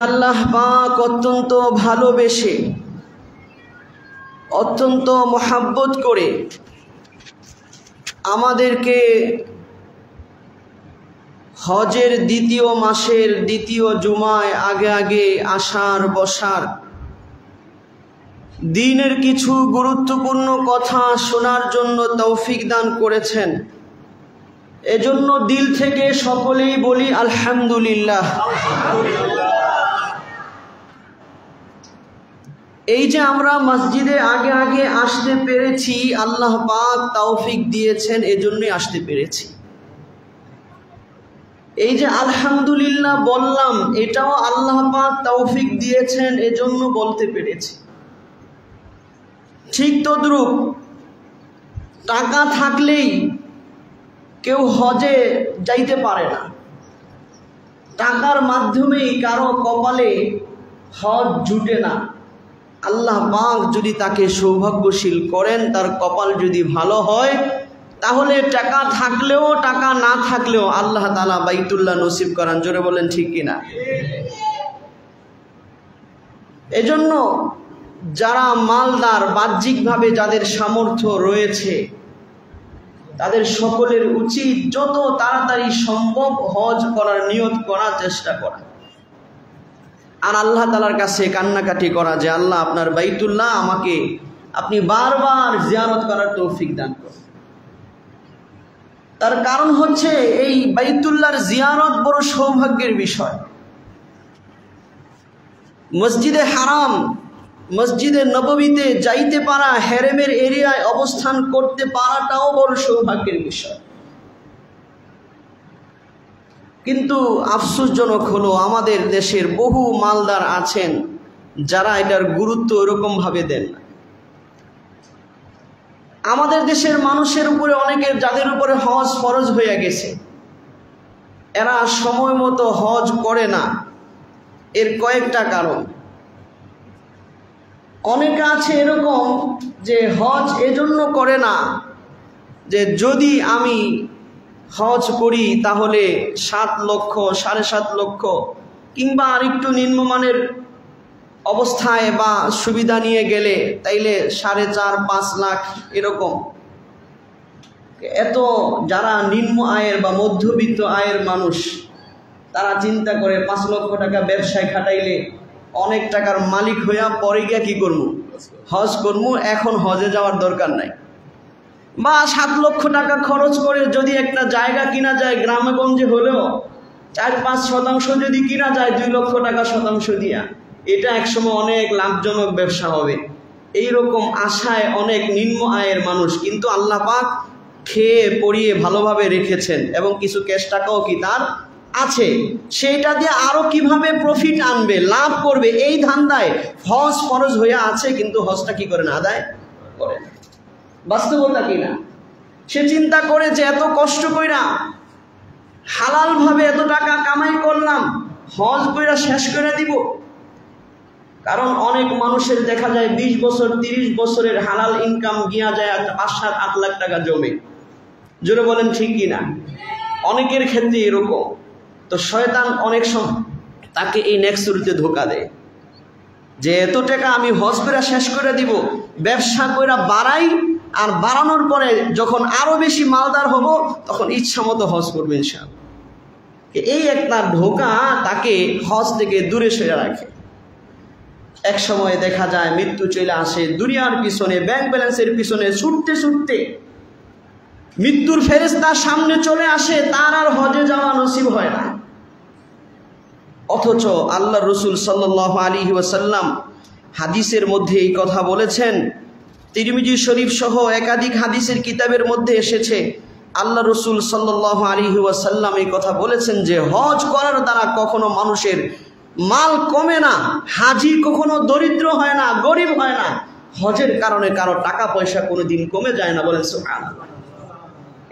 আল্লাহ পাক অত্যন্ত ভালোবেসে অত্যন্ত মোহাব্বত করে আমাদেরকে হজের দ্বিতীয় মাসের দ্বিতীয় জুমায় আগে আগে আসার বসার দ্বীনের কিছু গুরুত্বপূর্ণ কথা শোনার জন্য তৌফিক দান করেছেন। এজন্য দিল থেকে সকলেই বলি আলহামদুলিল্লাহ। এই যে আমরা মসজিদে আগে আগে আসতে পেরেছি, আল্লাহ পাক তৌফিক দিয়েছেন, এজন্যই আসতে পেরেছি। এই যে আলহামদুলিল্লাহ বললাম, এটাও আল্লাহ পাক তৌফিক দিয়েছেন, এজন্য বলতে পেরেছি। ঠিক তদ্রূপ টাকা থাকলেই কেউ হজে যাইতে পারে না। টাকার মাধ্যমেই কারো কপালে হজ জুটে না। আল্লাহ পাক যদি তাকে সৌভাগ্যশীল করেন, তার কপাল যদি ভালো হয়, তাহলে টাকা থাকলেও টাকা না থাকলেও আল্লাহ তাআলা বাইতুল্লাহ নসিব করান। জোরে বলেন ঠিক কিনা? এজন্য যারা মালদার, বাহ্যিকভাবে যাদের সামর্থ্য রয়েছে, তাদের সকলের উচিত যত তাড়াতাড়ি সম্ভব হজ করার নিয়ত করার চেষ্টা করা, আর আল্লাহ তাআলার কাছে কান্নাকাটি করা যে আল্লাহ, আপনার বাইতুল্লাহ আমাকে আপনি বারবার জিয়ারত করার তৌফিক দান করুন। তার কারণ হচ্ছে এই বাইতুল্লাহর জিয়ারত বড় সৌভাগ্যের বিষয়। মসজিদে হারাম, মসজিদে নববীতে যাইতে পারা, হেরেমের এরিয়ায় অবস্থান করতে পারাটাও বড় সৌভাগ্যের বিষয়। কিন্তু আফসোসজনক হলো আমাদের দেশের বহু মালদার আছেন যারা এটার গুরুত্ব ওরকমভাবে দেন না। আমাদের দেশের মানুষের উপরে অনেকের, যাদের উপরে হজ ফরজ হয়ে গেছে, এরা সময় মতো হজ করে না। এর কয়েকটা কারণ। অনেকে আছে এরকম যে হজ এজন্য করে না যে যদি আমি হজ করি তাহলে 7 লক্ষ, 7.5 লক্ষ কিংবা আরেকটু নিম্নমানের অবস্থায় বা সুবিধা নিয়ে গেলে তাইলে 4.5-5 লাখ এরকম। এত যারা নিম্ন আয়ের বা মধ্যবিত্ত আয়ের মানুষ, তারা চিন্তা করে 5 লক্ষ টাকা ব্যবসায় খাটাইলে অনেক টাকার মালিক হইয়া পরে গিয়া কি করবো? হজ করবো, এখন হজে যাওয়ার দরকার নাই। বা 7 লক্ষ টাকা খরচ করে যদি একটা জায়গা কিনা যায়, গ্রামে গঞ্জে হলেও 4-5 শতাংশ যদি কিনা যায় 2 লক্ষ টাকা শতাংশ দিয়া, এটা একসময় অনেক লাভজনক ব্যবসা হবে। এইরকম আশায় অনেক নিম্ন আয়ের মানুষ, কিন্তু আল্লাহ পাক খেয়ে পরিয়ে ভালোভাবে রেখেছেন এবং কিছু ক্যাশ টাকাও কি তার আছে। সেইটা দিয়ে আরো কিভাবে প্রফিট আনবে, লাভ করবে, এই ধান্দায় হজ ফরজ হয়ে আছে, কিন্তু হজটা কি করে না, আদায় করে না। বাস্তবতা কিনা? সে চিন্তা করে যে এত কষ্ট কইরা হালাল ভাবে এত টাকা কামাই করলাম, হজ কইরা শেষ করে দিব। কারণ অনেক মানুষের দেখা যায় 20 বছর 30 বছরের হালাল ইনকাম গিয়া যায় 5-7-8 লাখ টাকা জমে। জোরে বলেন ঠিক কিনা? অনেকের ক্ষেত্রে এরকম। তো শয়তান অনেক সময় তাকে এই নেক্সটে ধোকা দেয় যে এত টাকা আমি হজ কইরা শেষ করে দিব, ব্যবসা কইরা বাড়াই, আর বাড়ানোর পরে যখন আরো বেশি মালদার হব তখন ইচ্ছা মতো হজ করবে ইনশাআল্লাহ। এই একটা ধোঁকা তাকে হজ থেকে দূরে সরে রাখে। এক সময় দেখা যায় মৃত্যু চলে আসে, দুনিয়ার পিছনে, ব্যাংক ব্যালেন্সের পিছনে ছুটতে ছুটতে মৃত্যুর ফেরেশতা সামনে চলে আসে, তার আর হজে যাওয়া নসিব হয় না। অথচ আল্লাহ রসুল সাল্লাল্লাহু আলাইহি ওয়াসাল্লাম হাদিসের মধ্যে এই কথা বলেছেন। তিরমিজি শরীফ সহ একাধিক হাদিসের কিতাবের মধ্যে এসেছে, আল্লাহ রসুল সাল্লাল্লাহু আলাইহি ওয়াসাল্লাম এই কথা বলেছেন যে হজ করার দ্বারা কখনো মানুষের মাল কমে না, হাজি কখনো দরিদ্র হয় না, গরিব হয় না। হজের কারণে কারো টাকা পয়সা কোনোদিন কমে যায় না। বলেন সুবহানাল্লাহ।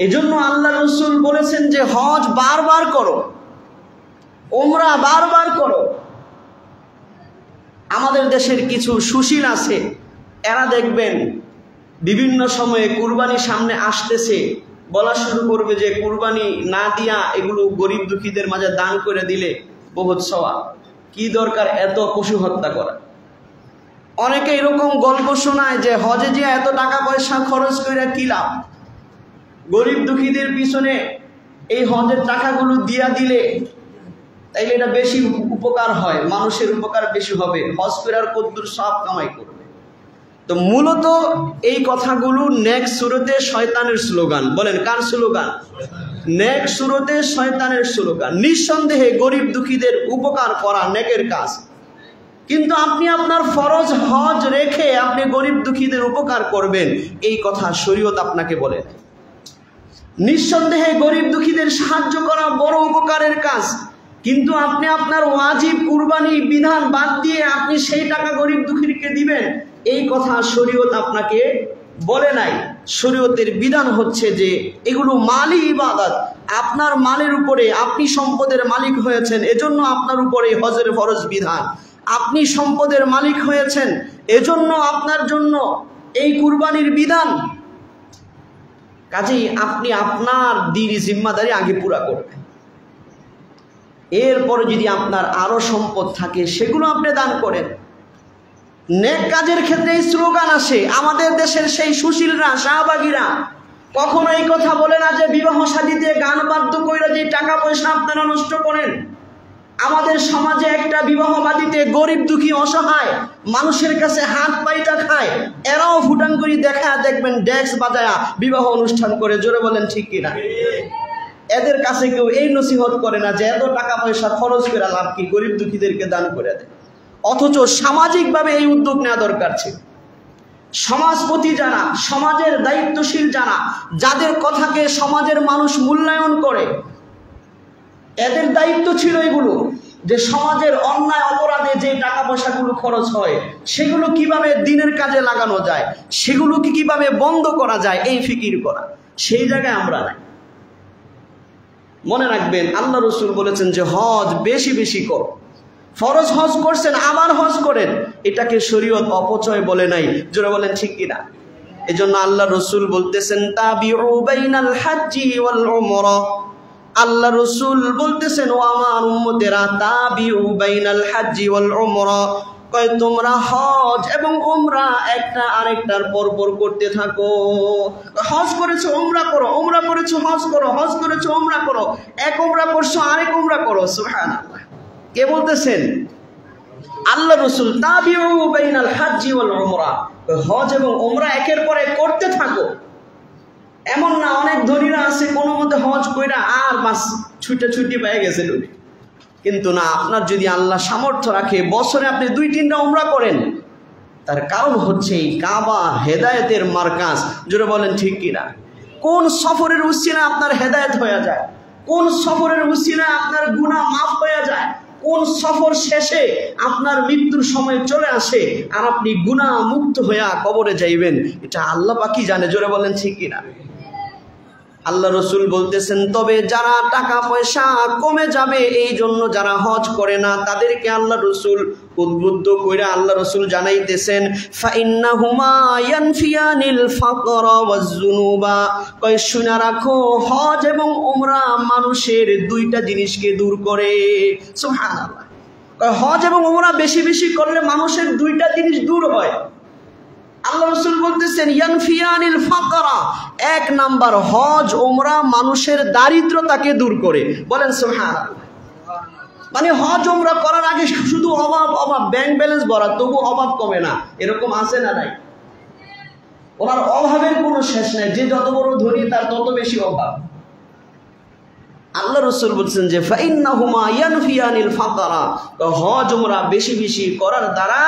এজন্য আল্লাহ রসুল বলেছেন যে হজ বারবার করো, ওমরা বারবার করো। আমাদের দেশের কিছু সুশীল আছে, এরা দেখবেন বিভিন্ন সময়ে কুরবানি সামনে আসতেছে, বলা শুরু করবে যে কুরবানি না দিয়া এগুলো গরিব দুঃখীদের মাঝে দান করে দিলে বহুত সওয়াব। কি দরকার এত পশু হত্যা করা? অনেকে এরকম গল্প শোনায় যে হজে যে এত টাকা পয়সা খরচ করে কি লাভ, গরিব দুঃখীদের পিছনে এই হজের টাকাগুলো দিয়া দিলে তাইলে এটা বেশি উপকার হয়, মানুষের উপকার বেশি হবে, হজ করার কদ্দুর সব কামাই করবে। তো মূলত এই কথাগুলো নেক্সট সুরতে শয়তানের স্লোগান। বলেন কার স্লোগান? নেক্সট সুরতে শয়তানের স্লোগান। নিঃসন্দেহে গরিব দুঃখীদের উপকার করা নেকের কাজ, কিন্তু আপনি আপনার ফরজ হজ রেখে আপনি গরিব দুঃখীদের উপকার করবেন, এই কথা শরীয়ত আপনাকে বলে। নিঃসন্দেহে গরিব দুঃখীদের সাহায্য করা বড় উপকারের কাজ, কিন্তু আপনি আপনার ওয়াজিব কুরবানি বিধান বাদ দিয়ে আপনি সেই টাকা গরিব দুঃখীকে দিবেন, এই কথা শরীয়ত আপনাকে বলে নাই। শরীয়তের বিধান হচ্ছে যে এগুলো মালি ইবাদত, আপনার মালের উপরে, আপনি সম্পদের মালিক হয়েছেন এজন্য আপনার উপরে হজের ফরজ বিধান, আপনি সম্পদের মালিক হয়েছেন এজন্য আপনার জন্য এই কুরবানির বিধান। কাজেই আপনি আপনার দ্বীনি জিম্মাদারি আগে পুরা করবেন, এরপরে যদি আপনার আরো সম্পদ থাকে সেগুলো আপনি দান করেন। নেক কাজের ক্ষেত্রে এই স্লোগান আসে। আমাদের দেশের সেই সুশীলরা, শাহবাগীরা কখনো এই কথা বলে না যে বিবাহ শাদীতে গান বাদ্য কইরা যে টাকা পয়সা আপনারা নষ্ট করেন। আমাদের সমাজে একটা বিবাহ বাদীতে গরিব দুঃখী অসহায় মানুষের কাছে হাত পাইতা খায়, এরাও ফুটান করি দেখা দেখবেন ডেক্স বাজায়া বিবাহ অনুষ্ঠান করে। জোরে বলেন ঠিক কিনা? এদের কাছে কেউ এই নসিহত করে না যে এত টাকা পয়সা খরচ করে লাভ কি, গরিব দুঃখীদেরকে দান করে দেয়। অথচ সামাজিকভাবে এই উদ্যোগ নেওয়া দরকার ছিল। সমাজপতি যারা, সমাজের দায়িত্বশীল যারা, যাদের কথাকে সমাজের মানুষ মূল্যায়ন করে, এদের দায়িত্ব ছিল এগুলো যে সমাজের অন্যায় অপরাধে যে টাকা পয়সাগুলো খরচ হয় সেগুলো কিভাবে দিনের কাজে লাগানো যায়, সেগুলোকে কিভাবে বন্ধ করা যায়, এই ফিকির করা। সেই জায়গায় আমরা নাই। মনে রাখবেন আল্লাহ রসুল বলেছেন যে হজ বেশি বেশি করো। ফরজ হজ করছেন আবার হজ করেন, এটাকে শরীয়ত অপচয় বলে নাই। জোরে বলেন ঠিক কিনা? এজন্য আল্লাহ রসুল বলতেছেন তাবিউ বাইনাল হাজ্জি ওয়াল উমরা। আল্লাহ রসুল বলতেছেন ও আমার উম্মতেরা, তাবিউ বাইনাল হাজ্জি ওয়াল উমরা, কয় তোমরা হজ এবং উমরা একটা আরেকটার পরপর করতে থাকো। হজ করেছো উমরা করো, উমরা করেছো হজ করো, হজ করেছো উমরা করো, এক উমরা করছো আরেক উমরা করো। সুবহানাল্লাহ। কে বলতেছেন? আল্লাহ রসুল। তাবিউ বাইনাল হাজ্জি ওয়াল উমরা, হজ এবং উমরা একের পর এক করতে থাকো। এমন না অনেক ধনীরা আছে কোনো মতে হজ কইরা আর বাস ছুটি পেয়ে গেছে উনি, কিন্তু না, আপনার যদি আল্লাহ সামর্থ্য রাখে বছরে আপনি 2-3টা উমরা করেন, তার কারণ হচ্ছে এই কাবা হেদায়েতের মার্কাজ। জোরে বলেন ঠিক কিনা? কোন সফরের উসিলা আপনার হেদায়েত হয়ে যায়, কোন সফরের উসিলা আপনার গুনাহ মাফ হয়ে যায়, কোন সফর শেষে আপনার মৃত্যুর সময় চলে আসে আর আপনি গুনাহ মুক্ত হইয়া কবরে যাইবেন, এটা আল্লাহ পাকই জানে। জোরে বলেন ঠিক কিনা? আল্লাহ রসুল বলতেছেন তবে যারা টাকা পয়সা কমে যাবে এই জন্য যারা হজ করে না তাদেরকে আল্লাহ রসুল উদ্বুদ্ধ কইরা আল্লাহ রসুল জানাইতেছেন ফাইন্নাহুমা ইয়ানফিয়ানিল ফাকর ওয়াজ যুনুবা। কয় শুনে রাখো, হজ এবং উমরা মানুষের দুইটা জিনিসকে দূর করে। সুবহানাল্লাহ। কয় হজ এবং উমরা বেশি বেশি করলে মানুষের দুইটা জিনিস দূর হয়। আল্লাহ রসুল বলতেছেন ইয়ানফিয়ানিল ফাকরা, 1 নাম্বার হজ উমরা মানুষের দারিদ্রতাকে দূর করে। বলেন সুবহানাল্লাহ। মানে হজ উমরা করার আগে শুধু অভাব অভাব, ব্যাংক ব্যালেন্স ভরা তবু অভাব কমে না, এরকম আছে না নাই? ওনার অভাবের কোনো শেষ নাই, যে যত বড় ধনী তার তত বেশি অভাব। আল্লাহ রসুল বলছেন যে ফাইন্নাহুমা ইয়ানফিয়ানিল ফাকরা, হজ উমরা বেশি বেশি করার দ্বারা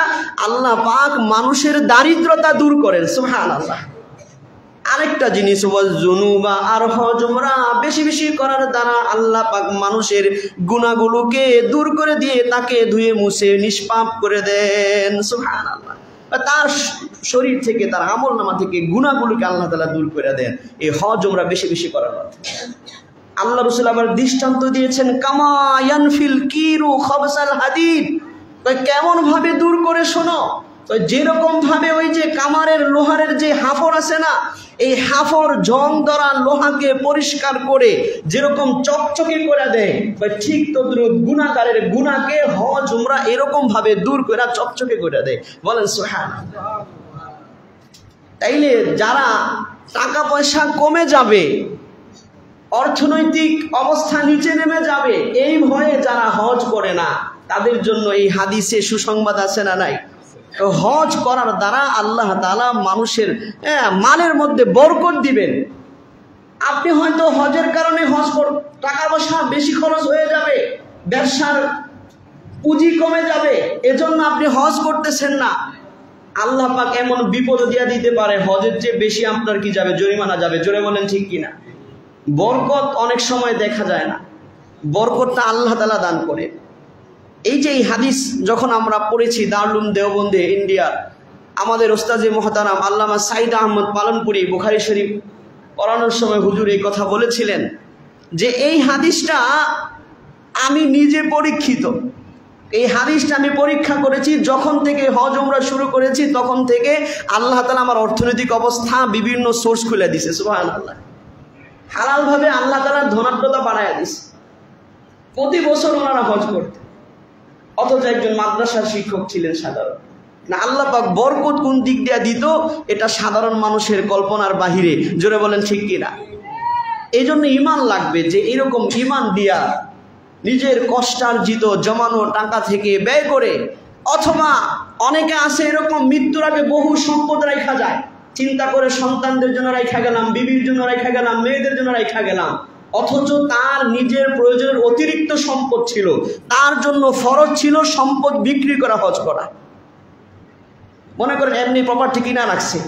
আল্লাহ পাক মানুষের দারিদ্রতা দূর করেন। সুবহানাল্লাহ। আরেকটা জিনিস ওয়াজ যুনুবা, আর হজ উমরা বেশি বেশি করার দ্বারা আল্লাহ পাক মানুষের গুনাহগুলোকে দূর করে দিয়ে তাকে ধুয়ে মুছে নিষ্পাপ করে দেন। সুবহানাল্লাহ। তার শরীর থেকে, তার আমলনামা থেকে গুনাহগুলোকে আল্লাহ তাআলা দূর করে দেন এই হজ উমরা বেশি বেশি করার মাধ্যমে। আল্লাহ রসুল আবার দৃষ্টান্ত দিয়েছেন কামা ইয়ানফিল কিরু খাবসাল হাদিদ। কেমন ভাবে দূর করে শোনো, তো যেরকম ভাবে ওই যে কামারের লোহারের যে হাফর আছে না, এই হাফর জং ধরা লোহাকে পরিষ্কার করে যেরকম চকচকে করে দেয়, ঠিক তদ্রুপ গুনাহগারের গুনাহকে হজ উমরা এরকম ভাবে দূর করে চকচকে করে দেয়। বলেন সুবহানাল্লাহ। তাইলে যারা টাকা পয়সা কমে যাবে, অর্থনৈতিক অবস্থা নিচে নেমে যাবে, এই ভয়ে যারা হজ করে না, তাদের জন্য এই হাদিসে সুসংবাদ আছে না নাই? হজ করার দ্বারা আল্লাহ তাআলা মানুষের মালের মধ্যে বরকত দিবেন। আপনি হয়তো হজের কারণে টাকা পয়সা বেশি খরচ হয়ে যাবে, ব্যবসার পুঁজি কমে যাবে, এজন্য আপনি হজ করতেছেন না। আল্লাহ পাক এমন বিপদ দিয়া দিতে পারে, হজের চেয়ে বেশি আপনার কি যাবে, জরিমানা যাবে। জোরে বলেন ঠিক কিনা? বরকত অনেক সময় দেখা যায় না, বরকতটা আল্লাহ তাআলা দান করে। এই যে এই হাদিস যখন আমরা পড়েছি দারুল উলুম দেওবন্দে ইন্ডিয়ার, আমাদের ওস্তাদে মুহতারাম আল্লামা সাইদ আহমদ পালনপুরি বুখারী শরীফ পড়ানোর সময় হুজুর এই কথা বলেছিলেন যে এই হাদিসটা আমি নিজে পরীক্ষিত, এই হাদিসটা আমি পরীক্ষা করেছি। যখন থেকে হজ উমরা শুরু করেছি তখন থেকে আল্লাহ তাআলা আমার অর্থনৈতিক অবস্থা বিভিন্ন সোর্স খুলে দিছে। সুবহানাল্লাহ। হালালভাবে আল্লাহ তাআলা ধনাঢ্যতা বাড়ায় দিছে। প্রতি বছর ওনারা হজ করতেন, অথচ একজন মাদ্রাসার শিক্ষক ছিলেন সাধারণ না। আল্লাহ পাক বরকত কোন দিক দিয়ে দিত, এটা সাধারণ মানুষের কল্পনার বাহিরে। জোরে বলেন ঠিক কিনা? এই জন্য ঈমান লাগবে, যে এরকম ঈমান দিয়া নিজের কষ্টার্জিত জমানো টাকা থেকে ব্যয় করে, অথবা অনেকে আছে এরকম মৃত্যুর আগে বহু সম্পদ রাখা যায়, চিন্তা করে সন্তানদের জন্য রাখা গেলাম, বিবির জন্য রাখা গেলাম, মেয়েদের জন্য রাখা গেলাম, অথচ তার নিজের প্রয়োজনের অতিরিক্ত সম্পদ ছিল, তার জন্য ফরজ ছিল সম্পদ বিক্রি করা, হজ করা। মনে করেন এমনি প্রপার্টি কিনা রাখছে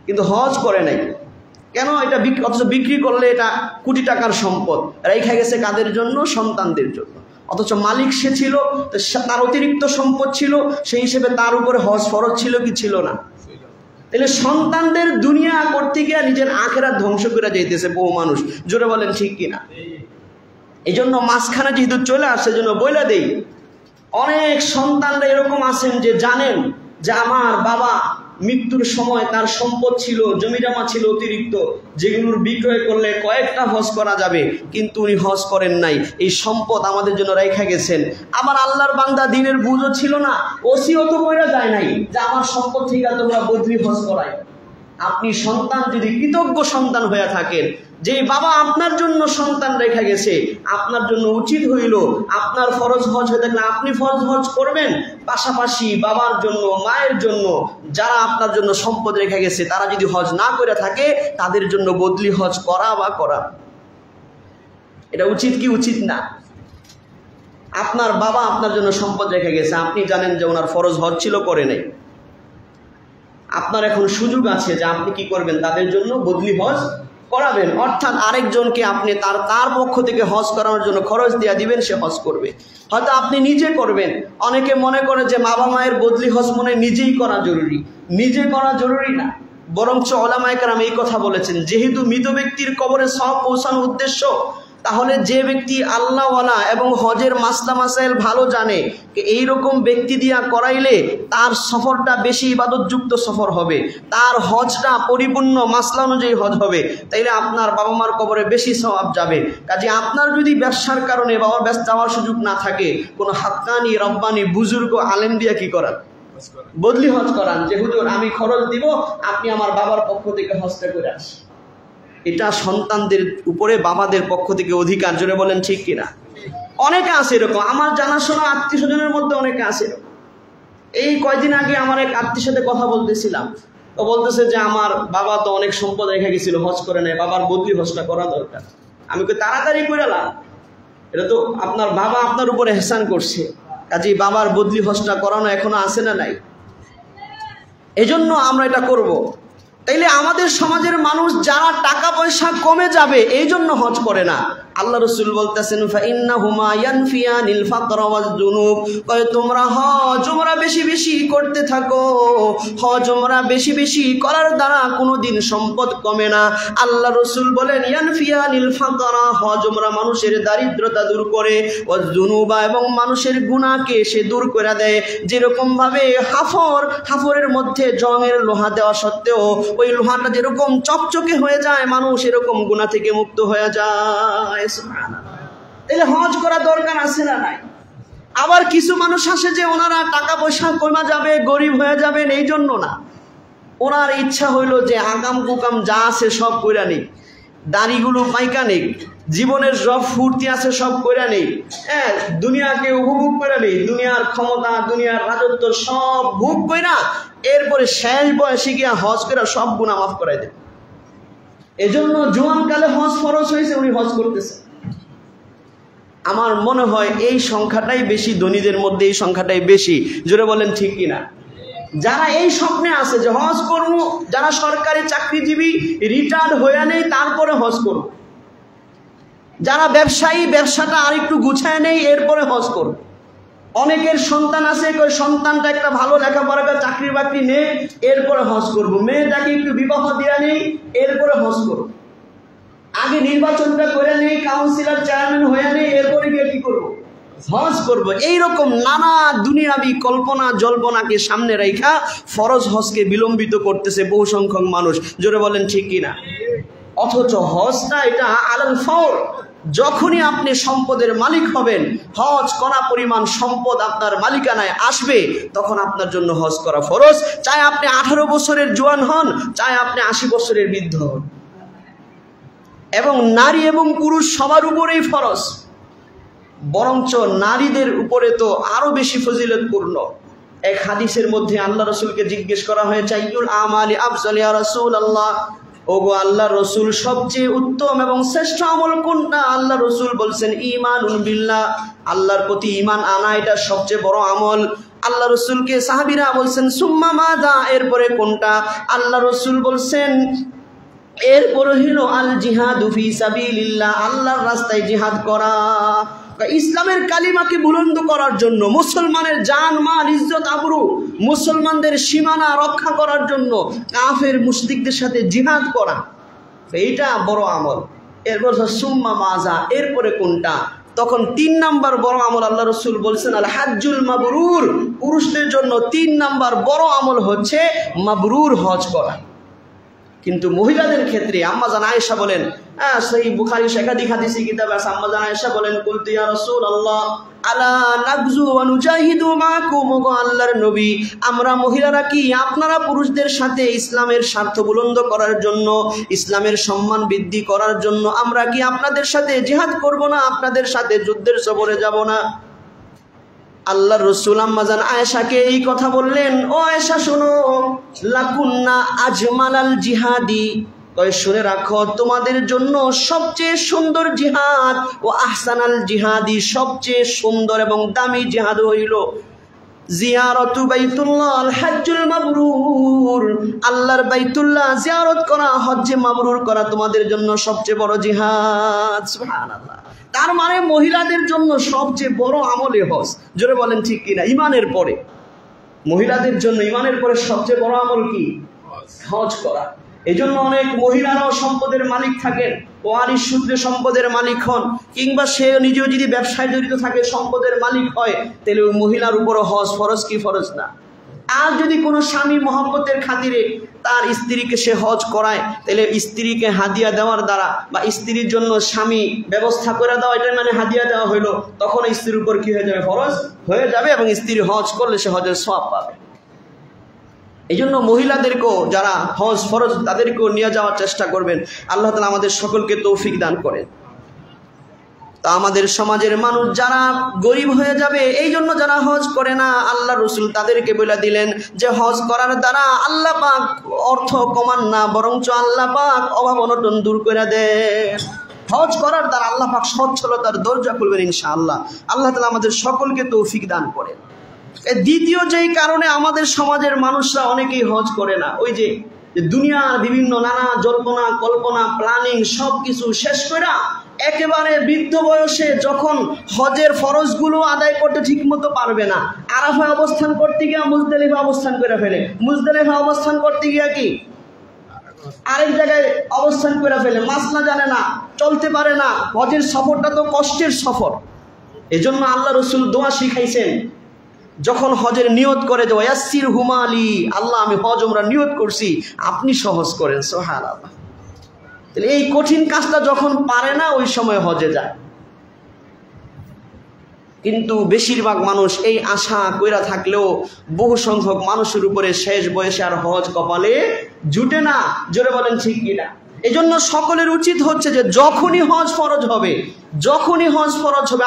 কিন্তু হজ করে নাই, কেন? এটা অথচ বিক্রি করলে এটা কোটি টাকার সম্পদ রেখা গেছে কাদের জন্য? সন্তানদের জন্য। অথচ মালিক সে ছিল, তার অতিরিক্ত সম্পদ ছিল, সেই হিসেবে তার উপরে হজ ফরজ ছিল কি ছিল না? তাহলে সন্তানদের দুনিয়া করতে গিয়ে নিজের আখিরাত ধ্বংস করে যাইতেছে বহু মানুষ। জোরে বলেন ঠিক কিনা? এই জন্য মাঝখানে যেহেতু চলে আসছে, জন্য বইলা দেই, অনেক সন্তানরা এরকম আছেন যে জানেন যে আমার বাবা মৃত্যুর সময় তার সম্পদ ছিল, জমিজমা ছিল অতিরিক্ত, যেগুলোর বিক্রয় করলে কয়েকটা হজ করা যাবে, কিন্তু উনি হজ করেন নাই। এই সম্পদ আমাদের জন্য রেখা গেছেন। আমার আল্লাহর বান্দা দিনের বুঝও ছিল না, ওসিয়ত কইরা যায় নাই যে আমার সম্পদ থেকে তোমরা বদলি হজ করাই। আপনি সন্তান যদি কৃতজ্ঞ সন্তান হয়ে থাকেন, যে বাবা আপনার জন্য সন্তান রেখা গেছে, আপনার জন্য উচিত হইল আপনার ফরজ হজ হয়ে থাকলে আপনি ফরজ হজ করবেন, পাশাপাশি বাবার জন্য, মায়ের জন্য, যারা আপনার জন্য সম্পদ রেখা গেছে, তারা যদি হজ না করে থাকে তাদের জন্য বদলি হজ করা বা করা। এটা উচিত কি উচিত না? আপনার বাবা আপনার জন্য সম্পদ রেখে গেছে, আপনি জানেন যে ওনার ফরজ হজ ছিল, করে নাই। আপনার এখন সুযোগ আছে যে আপনি কি করবেন, তাদের জন্য বদলি হজ করাবেন। অর্থাৎ আরেকজনকে আপনি তার পক্ষ থেকে হজ করানোর জন্য খরচ দিয়ে দিবেন, সে হজ করবে। হয়তো আপনি নিজে করবেন। অনেকে মনে করে যে বাবা মায়ের বদলি হজ মনে নিজেই করা জরুরি। নিজে করা জরুরি না, বরঞ্চ উলামায়ে কেরাম এই কথা বলেছেন, যেহেতু মৃত ব্যক্তির কবরে সওয়াব পৌঁছানোর উদ্দেশ্য, তাহলে যে ব্যক্তি আল্লাহওয়ালা এবং হজের মাসলা মাসাইল ভালো জানে, এইরকম ব্যক্তি দিয়া করাইলে তার সফরটা বেশি ইবাদতযুক্ত সফর হবে, তার হজটা পরিপূর্ণ মাসলা অনুযায়ী হজ হবে, তাইলে আপনার বাবা মার কবরে বেশি সওয়াব যাবে। কাজে আপনার যদি ব্যবসার কারণে বাবা ব্যস্ত যাওয়ার সুযোগ না থাকে, কোনো হাক্কানি রব্বানি বুজুর্গ আলেম দিয়া কি করান, বদলি হজ করান, যে হুজুর আমি খরচ দিব, আপনি আমার বাবার পক্ষ থেকে হজটা করে আসেন। এটা সন্তানদের উপরে বাবাদের পক্ষ থেকে অধিকার। জোরে বলেন ঠিক কিনা? অনেকে আছে এরকম, আমার জানাশোনা আত্মীয় স্বজনের মধ্যে অনেকে আছে এরকম। এই কয়দিন আগে আমার এক আত্মীয়ের সাথে কথা বলতেছিলাম, তো বলতেছে যে আমার বাবা তো অনেক সম্পদ রেখে গেছিল, হজ করে নেয়, বাবার বদলি হজটা করা দরকার। আমি কই তাড়াতাড়ি করে লাভ, এটা তো আপনার বাবা আপনার উপরে এহসান করছে, কাজেই বাবার বদলি হজটা করানো এখনো আছে না নাই? এজন্য আমরা এটা করব। তাইলে আমাদের সমাজের মানুষ যারা টাকা পয়সা কমে যাবে এই জন্য হজ করে না, আল্লাহ রাসূল বলতেছেন ফাইন্নাহুমা ইয়ানফিয়ানিল ফাকর ওয়াজ যুনুব, কয় তোমরা হজ উমরা বেশি বেশি করতে থাকো, হজ উমরা বেশি বেশি করার দ্বারা কোনোদিন সম্পদ কমে না। আল্লাহ রাসূল বলেন ইয়ানফিয়ানিল ফাকর, হজ উমরা মানুষের দারিদ্রতা দূর করে, ওয়াজ যুনুবা এবং মানুষের গুনাহকে সে দূর করে দেয়। যেরকম ভাবে হাফরের মধ্যে জংয়ের লোহা দেওয়া সত্ত্বেও ওই লোহাটা যেরকম চকচকে হয়ে যায়, মানুষ এরকম গুনাহ থেকে মুক্ত হয়ে যায়। সুবহানাল্লাহ। তাহলে হজ করা দরকার আছে না নাই? আবার কিছু মানুষ আসে যে ওনারা টাকা পয়সা কমা যাবে, গরিব হয়ে যাবেন, এই জন্য না। ওনার ইচ্ছা হইল যে আগাম কুকাম যা আছে সব কইরা নেই, দাড়িগুলো পাইকা নেই, জীবনের সব ফুর্তি আছে সব কইরা নেই, হ্যাঁ দুনিয়াকে উপভোগ করে নেই, দুনিয়ার ক্ষমতা দুনিয়ার রাজত্ব সব ভোগ কইরা এরপরে শেষ বয়সে গিয়া হজ করে সব গুনাহ মাফ করাই দেন। এজন্য জোয়ানকালে হজ ফরজ হয়েছে, উনি হজ করতেছে। আমার মনে হয় এই সংখ্যাটাই বেশি, ধনীদের মধ্যে এই সংখ্যাটাই বেশি। জোরে বলেন ঠিক কিনা? যারা এই স্বপ্নে আছে যে হজ করব, যারা সরকারি চাকরিজীবী রিটায়ার্ড হয়ে নেই তারপরে হজ করব, যারা ব্যবসায়ী ব্যবসাটা আরেকটু গুছায় নেই এরপরে হজ করব। অনেকের সন্তান আছে, সন্তানটা একটা ভালো লেখাপড়া করে চাকরি বাকরি নেই এরপরে হজ করব, মেয়েটাকে একটু বিবাহ দেওয়া নেই এরপরে হজ করব, আগে নির্বাচনটা করে নেই, কাউন্সিলর চেয়ারম্যান হয়ে নেই এরপরে গিয়ে কি করব? হজ করব। এইরকম নানা দুনিয়াবি কল্পনা জল্পনাকে সামনে রাখা ফরজ হজকে বিলম্বিত করতেছে বহু সংখ্যক মানুষ। জোরে বলেন ঠিক কিনা? অথচ হজটা এটা আলাল ফাওর, যখনই আপনি সম্পদের মালিক হবেন, হজ করা পরিমাণ সম্পদ আপনার মালিকানায় আসবে, তখন আপনার জন্য হজ করা ফরজ। চাই আপনি 18 বছরের জোয়ান হন, চাই আপনি 80 বছরের বৃদ্ধ হন। এবং নারী এবং পুরুষ সবার উপরেই ফরজ, বরঞ্চ নারীদের উপরে তো আরো বেশি ফজিলতপূর্ণ। এক হাদিসের মধ্যে আল্লাহ রাসূলকে জিজ্ঞেস করা হয়েছে আইয়ুল আমালি আফজাল ইয়া রাসূলুল্লাহ, ওগো আল্লাহ রাসূল সবচেয়ে উত্তম এবং শ্রেষ্ঠ আমল কোনটা? আল্লাহ রাসূল বলছেন ঈমানুন বিল্লাহ, আল্লাহর প্রতি ঈমান আনা এটা সবচেয়ে বড় আমল। আল্লাহ রাসূলকে সাহাবীরা বলছেন সুম্মা মাযা, এরপরে কোনটা? আল্লাহ রাসূল বলছেন এরপরে হলো আল জিহাদু ফি সাবিলিল্লাহ, আল্লাহর রাস্তায় জিহাদ করা। ইসলামের কালিমাকে বুলন্দ করার জন্য, মুসলমানের জান মাল ইজ্জত আবরু, মুসলমানদের সীমানা রক্ষা করার জন্য কাফের মুশরিকদের সাথে জিহাদ করা, এইটা বড় আমল। এরপর সুম্মা মাজা, এরপরে কোনটা? তখন 3 নাম্বার বড় আমল আল্লাহ রাসূল বলছেন আল হাজ্জুল মাবরুর, পুরুষদের জন্য 3 নাম্বার বড় আমল হচ্ছে মাবরুর হজ করা। কিন্তু মহিলাদের ক্ষেত্রে আম্মা জান আয়েশা বলেন, সহিহ বুখারী একাধিক হাদিসে কিতাবে আছে, আম্মা জান আয়েশা বলেন কুলতু ইয়া রাসূলুল্লাহ আলা নাগজু ওয়া নুজাহিদু মাকুম, ওয়া আল্লাহর নবী আমরা মহিলারা কি আপনারা পুরুষদের সাথে ইসলামের স্বার্থ বুলন্দ করার জন্য, ইসলামের সম্মান বৃদ্ধি করার জন্য আমরা কি আপনাদের সাথে জিহাদ করব না, আপনাদের সাথে যুদ্ধের সফরে যাব না? আল্লাহর রাসূল আম্মা জান আয়েশাকে এই কথা বললেন, ও আয়েশা শোনো, লাকুন্না আজমালাল জিহাদি, কয় শুনে রাখো তোমাদের জন্য সবচেয়ে সুন্দর জিহাদ, ও আহসানাল জিহাদি, সবচেয়ে সুন্দর এবং দামি জিহাদ হইল জিয়ারতু বাইতুল্লাহ আল হাজ্জুল মাবরুর, আল্লাহর বাইতুল্লাহ জিয়ারত করা, হজ্জে মাবরুর করা তোমাদের জন্য সবচেয়ে বড় জিহাদ। সুবহানাল্লাহ। তার মানে মহিলাদের জন্য সবচেয়ে বড় আমলে হজ। জোরে বলেন ঠিক কিনা? ইমানের পরে মহিলাদের জন্য, ইমানের পরে সবচেয়ে বড় আমল কি? হজ করা। এই জন্য অনেক মহিলারাও সম্পদের মালিক থাকেন, ওয়ারিশ সূত্রে সম্পদের মালিক হন, কিংবা সে নিজেও যদি ব্যবসায় জড়িত থাকে সম্পদের মালিক হয়, তাহলে ওই মহিলার উপরও হজ ফরজ কি ফরজ না? আর যদি কোনো স্বামী মহব্বতের খাতিরে তার স্ত্রীকে সে হজ করায়, তাহলে স্ত্রীকে হাদিয়া দেওয়ার দ্বারা বা স্ত্রীর জন্য স্বামী ব্যবস্থা করে দেওয়া, এটা মানে হাদিয়া দেওয়া হইলো, তখন স্ত্রীর উপর কি হয়ে যাবে? ফরজ হয়ে যাবে, এবং স্ত্রী হজ করলে সে হজের সওয়াব পাবে। এই জন্য মহিলাদেরকেও যারা হজ ফরজ তাদেরকেও নিয়ে যাওয়ার চেষ্টা করবেন। আল্লাহ তাআলা আমাদের সকলকে তৌফিক দান করেন। তা আমাদের সমাজের মানুষ যারা গরিব হয়ে যাবে, এই জন্য যারা হজ করে না, আল্লাহ রাসূল তাদেরকে বলে দিলেন যে হজ করার দ্বারা আল্লাহ পাক অর্থ কমান না, বরঞ্চ আল্লাহ পাক অভাব অনটন দূর করে দেন। হজ করার দ্বারা আল্লাহ পাক সচ্ছলতার দরজা খুলবেন ইনশাআল্লাহ। আল্লাহ তাআলা আমাদের সকলকে তৌফিক দান করেন। দ্বিতীয় যেই কারণে আমাদের সমাজের মানুষরা অনেকেই হজ করে না, ওই যে দুনিয়ার বিভিন্ন নানা জল্পনা কল্পনা প্ল্যানিং সব কিছু শেষ করে একেবারে বৃদ্ধ বয়সে যখন হজের ফরজগুলো আদায় করতে ঠিক মতো পারবে না, আরাফায় অবস্থান করতে গিয়ে মুজদালিফা অবস্থান করে ফেলে, মুজদালিফা অবস্থান করতে গিয়ে কি আরেক জায়গায় অবস্থান করে ফেলে, মাসলা জানে না, চলতে পারে না। হজের সফরটা তো কষ্টের সফর। এজন্য আল্লাহ রসুল দোয়া শিখাইছেন যখন হজের নিয়ত করে যে ওয়াসির হুমালি, আল্লাহ আমি হজ ওমরা নিয়ত করছি, আপনি সহজ করেন। সুবহানাল্লাহ। তাহলে এই কঠিন কাজটা যখন পারে না ওই সময় হজে যায়। কিন্তু বেশিরভাগ মানুষ এই আশা কইরা থাকলেও বহু সংখ্যক মানুষের উপরে শেষ বয়সে আর হজ কপালে জুটে না। জোরে বলেন ঠিক কিনা? এই জন্য সকলের উচিত হচ্ছে যে যখনই হজ ফরজ হবে,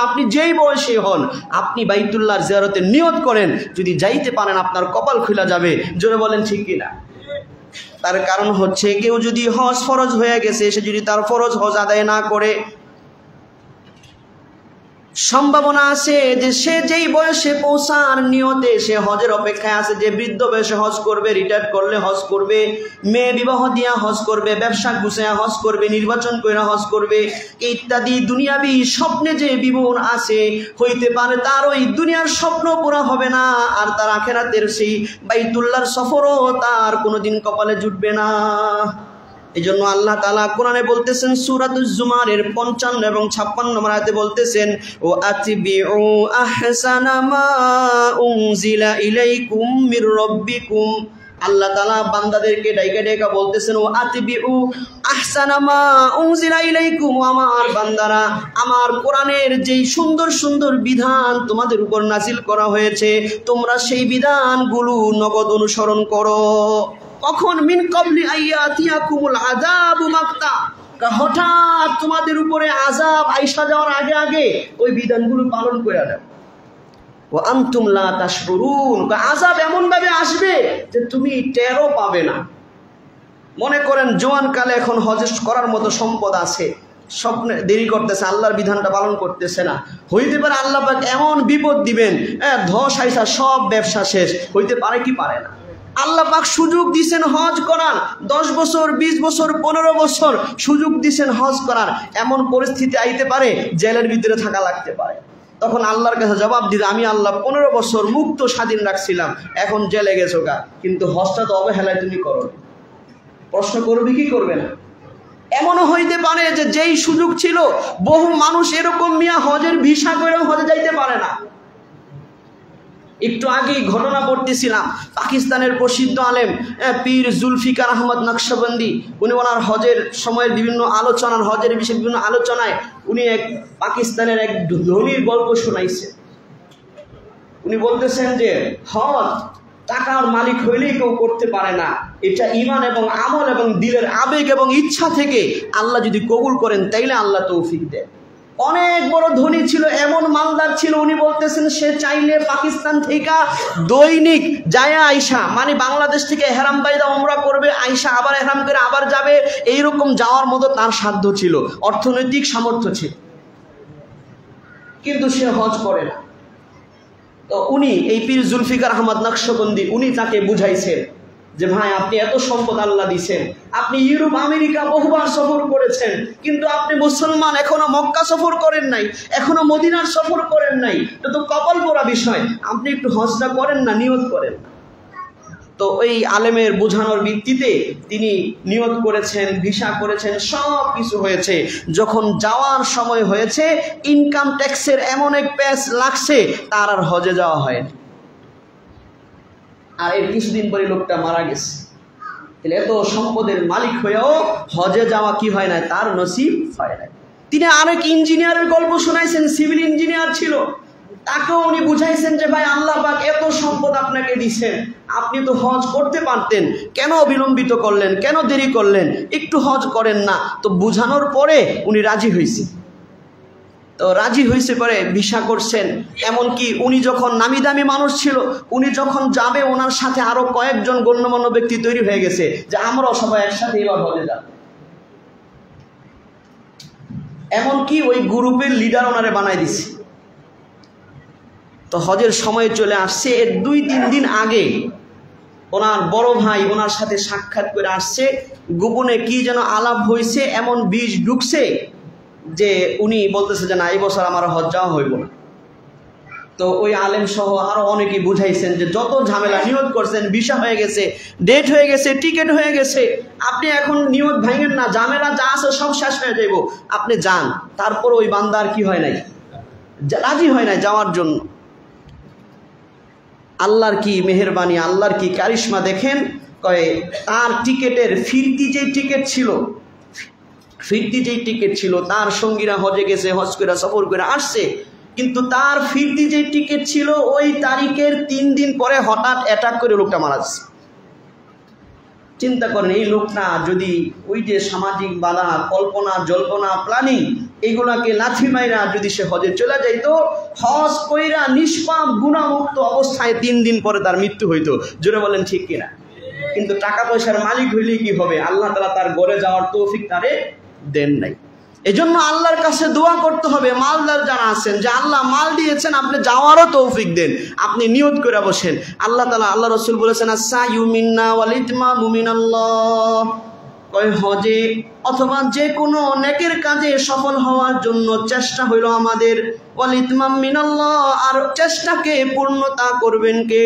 আপনি যেই বয়সে হন, আপনি বাইতুল্লাহর জিয়ারতের নিয়ত করেন। যদি যাইতে পারেন আপনার কপাল খুলে যাবে। জোরে বলেন ঠিক কিনা? তার কারণ হচ্ছে কেউ যদি হজ ফরজ হয়ে গেছে, সে যদি তার ফরজ হজ আদায় না করে, সম্ভাবনা আছে যে সে যেই বয়সে পৌঁছার নিয়তে সে হজের অপেক্ষায় আছে, যে বৃদ্ধ বয়সে হজ করবে, রিটায়ার করলে হজ করবে, মেয়ে বিবাহ দিয়া হজ করবে, ব্যবসা গুছায়া হজ করবে, নির্বাচন করে হজ করবে, ইত্যাদি দুনিয়াবি স্বপ্নে যে বিবর আছে, হইতে পারে তার ওই দুনিয়ার স্বপ্ন পুরা হবে না, আর তার আখিরাতের সেই বাইতুল্লাহর সফরও তার কোনোদিন কপালে জুটবে না। এই জন্য আল্লাহ তাআলা কোরআনে বলতেছেন, সূরাতুজ জুমারের 55 এবং 56 নম্বর আয়াতে বলতেছেন, ও আতিবিউ আহসানা মা উনজিলা ইলাইকুম মির রাব্বিকুম। আল্লাহ তাআলা বান্দাদেরকে ডাইকা ডাইকা বলতেছেন, ও আতিবিউ আহসানা মা উনজিলা ইলাইকুম, আমার বান্দারা আমার কোরআনের যেই সুন্দর সুন্দর বিধান তোমাদের উপর নাজিল করা হয়েছে, তোমরা সেই বিধানগুলো নগদ অনুসরণ করো। কখন? মিন ক্বাবলি আইয়াতিয়াকুমুল আযাবু মাক্তা, হঠাৎ তোমাদের উপরে আযাব আইসা যাওয়ার আগে আগে ওই বিধানগুলো পালন করে দাও। ওয়া আনতুম লা তাশউরুন, আযাব এমন ভাবে আসবে যে তুমি টেরও পাবে না। মনে করেন জোয়ান কালে এখন হজ করার মতো সম্পদ আছে, স্বপ্নে দেরি করতেছে, আল্লাহর বিধানটা পালন করতেছে না, হইতে পারে আল্লাহ পাক এমন বিপদ দিবেন, ধস আইসা সব ব্যবসা শেষ। হইতে পারে কি পারে না? আল্লাহ পাক সুযোগ দিছেন হজ করার, 10 বছর 20 বছর 15 বছর সুযোগ দিছেন হজ করার। এমন পরিস্থিতি আইতে পারে জেলের ভিতরে থাকা লাগতে পারে। তখন আল্লাহর কাছে জবাব দিতে, আমি আল্লাহ 15 বছর মুক্ত স্বাধীন রাখছিলাম, এখন জেলে গেছো গা, কিন্তু হজটা তো অবহেলায় তুমি করো। প্রশ্ন করবে কি করবে না? এমনও হইতে পারে যে যেই সুযোগ ছিল, বহু মানুষ এরকম মিয়া হজের ভিসা করে হজে যাইতে পারে না। একটু আগেই ঘটনা পড়তেছিলাম, পাকিস্তানের প্রসিদ্ধ আলেম পীর জুলফিকার আহমদ নকশবন্দি, উনি ওনার হজের সময়ের বিভিন্ন আলোচনার, হজের বিষয়ে বিভিন্ন আলোচনায় উনি এক পাকিস্তানের এক ধনীর গল্প শোনাইছে। উনি বলতেছেন যে হজ টাকার মালিক হইলেই কেউ করতে পারে না, এটা ঈমান এবং আমল এবং দিলের আবেগ এবং ইচ্ছা থেকে আল্লাহ যদি কবুল করেন তাইলে আল্লাহ তৌফিক দেয়। অনেক বড় ধনী ছিল, এমন মালদার ছিল, উনি বলতেছেন সে চাইলে পাকিস্তান থেকে দৈনিক যায় আইসা, মানে বাংলাদেশ থেকে এহরাম বাইদা উমরা করবে, আইসা আবার এহরাম করে আবার যাবে, এইরকম যাওয়ার মতো তার সাধ্য ছিল, অর্থনৈতিক সামর্থ্য ছিল, কিন্তু সে হজ করে না। তো উনি এই পীর জুলফিকার আহমদ নকশবন্দি উনি তাকে বুঝাইছেন যে ভাই, আপনি এত সম্পদ আল্লাহ দিছেন, আপনি ইউরোপ আমেরিকা বহুবার সফর করেছেন, কিন্তু আপনি মুসলমান, এখনো মক্কা সফর করেন নাই, এখনো মদিনার সফর করেন নাই, এটা তো কপাল পোড়া বিষয়, আপনি একটু হজটা করেন না, নিয়ত করেন। তো এই আলেমের বোঝানোর ভিত্তিতে তিনি নিয়ত করেছেন, ভিসা করেছেন, সব কিছু হয়েছে। যখন যাওয়ার সময় হয়েছে, ইনকাম ট্যাক্সের এমন এক প্যাচ লাগছে, তার আর হজে যাওয়া হয়নি। আর এর কিছুদিন পরে লোকটা মারা গেছে। তাহলে এত সম্পদের মালিক হয়েও হজে যাওয়া কি হয় না, তার নসিব হয় না। তিনি আরেক ইঞ্জিনিয়ারের গল্প শোনাইছেন, সিভিল ইঞ্জিনিয়ার ছিল, তাকেও উনি বুঝাইছেন যে ভাই, আল্লাহ পাক এত সম্পদ আপনাকে দিছেন, আপনি তো হজ করতে পারতেন, কেন বিলম্বিত করলেন, কেন দেরি করলেন, একটু হজ করেন না। তো বুঝানোর পরে উনি রাজি হয়েছে। তো রাজি হয়েছে পরে ভিসা করছেন। এমনকি উনি যখন নামি দামি মানুষ ছিল, উনি যখন যাবে ওনার সাথে আরো কয়েকজন গণ্যমান্য ব্যক্তি তৈরি হয়ে গেছে যে আমরাও সবাই একসাথে এবার হজে যাব। এমনকি ওই গ্রুপের লিডার ওনারে বানাই দিছে। তো হজের সময় চলে আসছে, এর 2-3 দিন আগে ওনার বড় ভাই ওনার সাথে সাক্ষাৎ করে আসছে, গোপনে কি যেন আলাপ হয়েছে, এমন বিষ ঢুকছে যে উনি বলতেছে যে না এই বছর আমার হজ যাওয়া হইব না। তো ওই আলেম সহ আরো অনেকেই বুঝাইছেন যে যত ঝামেলা, নিয়ত করছেন, ভিসা হয়ে গেছে, ডেট হয়ে গেছে, টিকিট হয়ে গেছে, আপনি এখন নিয়ত ভাঙেন না, ঝামেলা যা আছে সব শেষ হয়ে যাইব, আপনি যান। তারপর ওই বান্দার কি হয় নাই, রাজি হয় নাই যাওয়ার জন্য। আল্লাহর কি মেহেরবানি, আল্লাহর কি কারিশমা দেখেন। কয়ে তার টিকেটের ফিরতি যেই টিকিট ছিল তার সঙ্গীরা হজে গেছে, হজ করে সফর করে আসছে, কিন্তু তার ফিরতি যে টিকিট ছিল ওই তারিখের 3 দিন পরে হঠাৎ অ্যাটাক করে লোকটা মারা যাচ্ছে। চিন্তা করেন, এই লোকটা যদি ওই যে সামাজিক বাধা, কল্পনা জল্পনা, প্ল্যানিং, এগুলাকে লাথি মাইরা যদি সে হজে চলে যাইতো, হজ কইরা নিষ্পাপ গুনাহমুক্ত অবস্থায় 3 দিন পরে তার মৃত্যু হইতো। জোরে বলেন ঠিক কিনা? কিন্তু টাকা পয়সার মালিক হইলে কি হবে, আল্লাহ তাআলা তার ঘরে যাওয়ার তৌফিক তারে দেন নাই। এজন্য আল্লাহর কাছে দোয়া করতে হবে। মালদার যারা আছেন, যে আল্লাহ মাল দিয়েছেন, আপনি যাওয়ারও তৌফিক দেন। আপনি নিয়ত করে বসেন। আল্লাহ তাআলা, আল্লাহ রাসূল বলেছেন, আস-সাইয়ু মিন্না ওয়াল ইতমামু মিনাল্লাহ। কয় হজে অথবা যে কোনো নেকের কাজে সফল হওয়ার জন্য চেষ্টা হইল আমাদের, ওয়াল ইতমাম মিনাল্লাহ, আর চেষ্টাকে পূর্ণতা করবেন কে?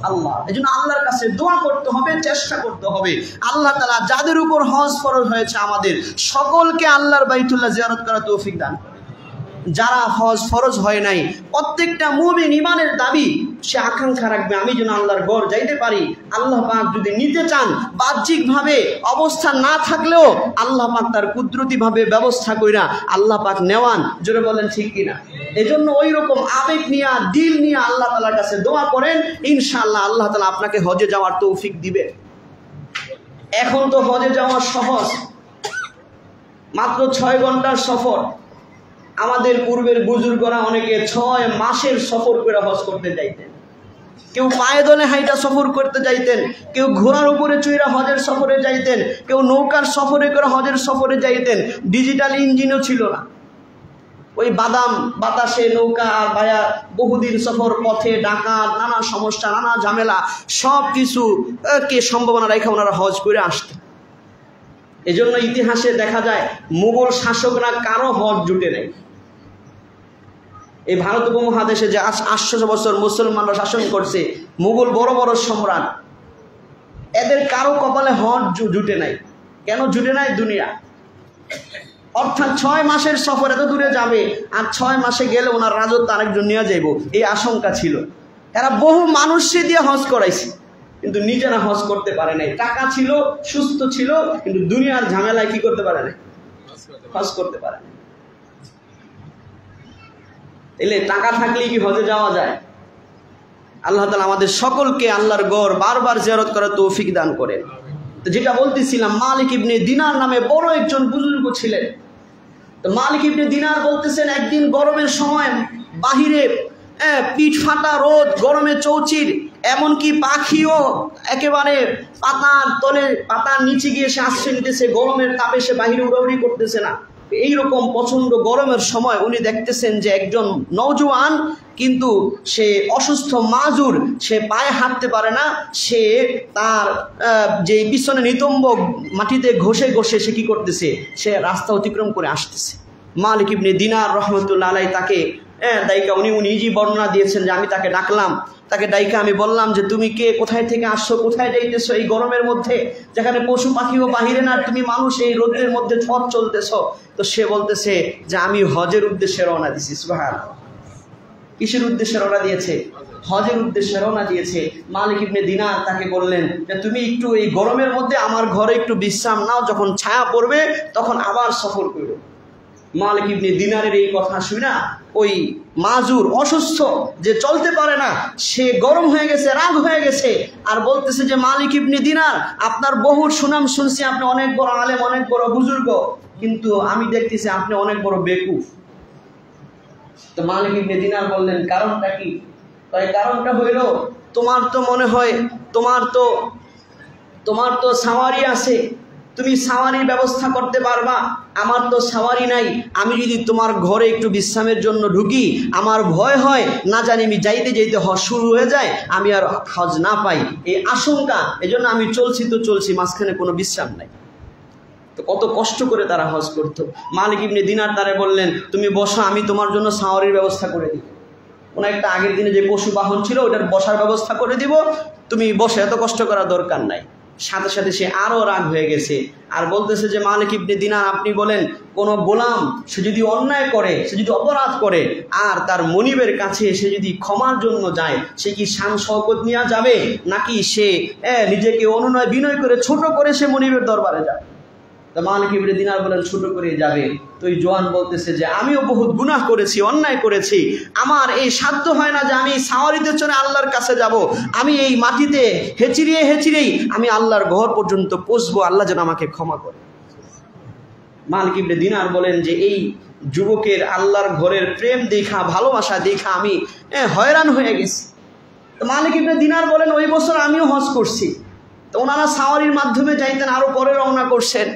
আল্লাহ। এজন্য আল্লাহর কাছে দোয়া করতে হবে, চেষ্টা করতে হবে। আল্লাহ তাআলা যাদের উপর হজ ফরজ হয়েছে আমাদের সকলকে আল্লাহর বাইতুল্লাহ জিয়ারত করার তৌফিক দান করেন। যারা হজ ফরজ হয় নাই, প্রত্যেকটা মুমিন ইমানের দাবি, সে আকাঙ্ক্ষা রাখবে আমি যেন আল্লাহর ঘর যাইতে পারি। আল্লাহ পাক যদি নিতে চান, বাহ্যিকভাবে অবস্থা না থাকলেও আল্লাহ পাক তার কুদরতিভাবে ব্যবস্থা কইরা আল্লাহ পাক নেওয়ান। জোরে বলেন ঠিক কিনা? এজন্য ওই রকম আবেগ নিয়ে, দিল নিয়ে আল্লাহ তাআলার কাছে দোয়া করেন, ইনশাআল্লাহ আল্লাহ তাআলা আপনাকে হজে যাওয়ার তৌফিক দিবে। এখন তো হজে যাওয়া সহজ, মাত্র 6 ঘন্টার সফর। আমাদের পূর্বের বুজুর্গরা অনেকে 6 মাসের সফর করে হজ করতে যাইতেন। কেউ পায়দলে হাইটা সফর করতে যাইতেন, কেউ ঘোড়ার উপরে চড়ে হজের সফরে যাইতেন, কেউ নৌকার সফরে করে হজের সফরে যাইতেন। ডিজিটাল ইঞ্জিনও ছিল না, ওই বাদাম বাতাসে নৌকা আর বায়া বহুদিন সফর, পথে ডাকাত, নানা সমস্যা, নানা ঝামেলা, সব কিছু কে সম্ভাবনা রেখে ওনারা হজ করে আসতেন। এজন্য ইতিহাসে দেখা যায় মুঘল শাসকরা কারো হজ জুটে নেই। এই ভারত উপমহাদেশে যে 800 বছর মুসলমানরা শাসন করছে, মুঘল বড় বড় সম্রাট, এদের কারো কপালে হজ জুটে নাই। কেন জুটে নাই? দুনিয়া। অর্থাৎ 6 মাসের সফর, এত দূরে যাবে আর 6 মাসে গেলে ওনার রাজত্ব আরেকজন নিয়ে যাইব, এই আশঙ্কা ছিল। এরা বহু মানুষকে দিয়ে হজ করাইছে, কিন্তু নিজেরা হজ করতে পারে নাই। টাকা ছিল, সুস্থ ছিল, কিন্তু দুনিয়ার ঝামেলায় কি করতে পারে নাই, হজ করতে পারে নাই। এলে টাকা থাকলে কি হজে যাওয়া যায়? আল্লাহ তাআলা আমাদের সকলকে আল্লাহর ঘর বারবার জিয়ারত করার তৌফিক দান করেন। তো যেটা বলতেছিলাম, মালিক ইবনে দিনার নামে বড় একজন বুজুর্গ ছিলেন। তো মালিক ইবনে দিনার বলতেছেন, একদিন গরমের সময় বাহিরে পিঠ ফাটা রোদ, গরমে চৌচির, এমনকি পাখিও একেবারে পাতার তলে, পাতার নিচে গিয়ে সে আশ্রয় নিতেছে, গরমের তাপে সে বাহিরে উড়াউড়ি করতেছে না। এইরকম প্রচন্ড গরমের সময় উনি দেখতেছেন যে একজন নওজোয়ান, কিন্তু সে অসুস্থ, মাজুর, সে পায়ে হাঁটতে পারে না, সে তার যে পিছনে নিতম্ব মাটিতে ঘষে ঘষে সে কি করতেছে, সে রাস্তা অতিক্রম করে আসতেছে। মালিক ইবনে দিনার রহমতুল্লাহ আলাইহি তাকে দাইকা, উনি নিজেই বর্ণনা দিয়েছেন যে আমি তাকে ডাকলাম, তাকে ডাইকা আমি বললাম যে তুমি কে, কোথায় থেকে আসছো, কোথায় যাইতেছো এই গরমের মধ্যে, যেখানে পশু পাখিও বাহিরে না, তুমি মানুষ এই রোদের মধ্যে পথ চলতেছ। তো সে বলতেছে যে আমি হজের উদ্দেশ্যে রওনা দিছি। সুবহানাল্লাহ। কিসের উদ্দেশ্যে রওনা দিয়েছে? হজের উদ্দেশ্যে রওনা দিয়েছে। মালিক ইবনে দিনার তাকে বললেন যে তুমি একটু এই গরমের মধ্যে আমার ঘরে একটু বিশ্রাম নাও, যখন ছায়া পড়বে তখন আবার সফর করো। মালিক ইবনে দিনারের এই কথা শুনা ওই মাজুর, অসুস্থ, যে চলতে পারে না, সে গরম হয়ে গেছে, রাগ হয়ে গেছে, আর বলতেছে যে মালিক ইবনে দিনার, আপনার বহু সুনাম শুনছি, আপনি অনেক বড় আলেম, অনেক বড় বুজুর্গ, কিন্তু আমি দেখতেছি আপনি অনেক বড় বেকুফ। তো মালিক ইবনে দিনার বললেন কারণটা কি? তাই কারণটা হইল, তোমার তো মনে হয় তোমার তো সাওয়ারি আছে, তুমি সাওয়ারির ব্যবস্থা করতে পারবা, আমার তো সাওয়ারি নাই। আমি যদি তোমার ঘরে একটু বিশ্রামের জন্য ঢুকি, আমার ভয় হয় না জানি আমি যাইতে যাইতে হজ শুরু হয়ে যায়, আমি আর হজ না পাই, এই আশঙ্কা, এজন্য আমি চলছি, মাঝখানে কোনো বিশ্রাম নাই। তো কত কষ্ট করে তারা হজ করতো। মালিক ইবনে দিনার তারে বললেন, তুমি বসো, আমি তোমার জন্য সাওয়ারির ব্যবস্থা করে দিব। কোনো একটা আগের দিনে যে পশু বাহন ছিল ওটার বসার ব্যবস্থা করে দিব, তুমি বসে, এত কষ্ট করার দরকার নাই। সাথে সাথে সে আরও রাগ হয়ে গেছে আর বলতেছে যে মালিক ইবনে দিনার, আপনি বলেন কোনো গোলাম সে যদি অন্যায় করে, সে যদি অপরাধ করে আর তার মনিবের কাছে সে যদি ক্ষমার জন্য যায়, সে কি শান শওকত নিয়ে যাবে, নাকি সে নিজেকে অনুনয় বিনয় করে ছোট করে সে মনিবের দরবারে যাবে? তো মালিক ইবনে দিনার বলেন ছোট করে যাবে। তো এই জওয়ান বলতেছে যে আমিও বহুত গুনাহ করেছি, অন্যায় করেছি, আমার এই সাধ্য হয় না যে আমি সাওয়ারিতে চড়ে আল্লাহর কাছে যাব, আমি এই মাটিতে হেঁচিড়িয়ে হেঁচিড়েই আমি আল্লাহর ঘর পর্যন্ত পৌঁছবো, আল্লাহ যেন আমাকে ক্ষমা করে। মালিক ইবনে দিনার বলেন যে এই যুবকের আল্লাহর ঘরের প্রেম দেখা, ভালোবাসা দেখা আমি হয়রান হয়ে গেছি। তো মালিক ইবনে দিনার বলেন ওই বছর আমিও হজ করছি। তো ওনারা সাওয়ারির মাধ্যমে যাইতেন, আরও পরে রওনা করছেন।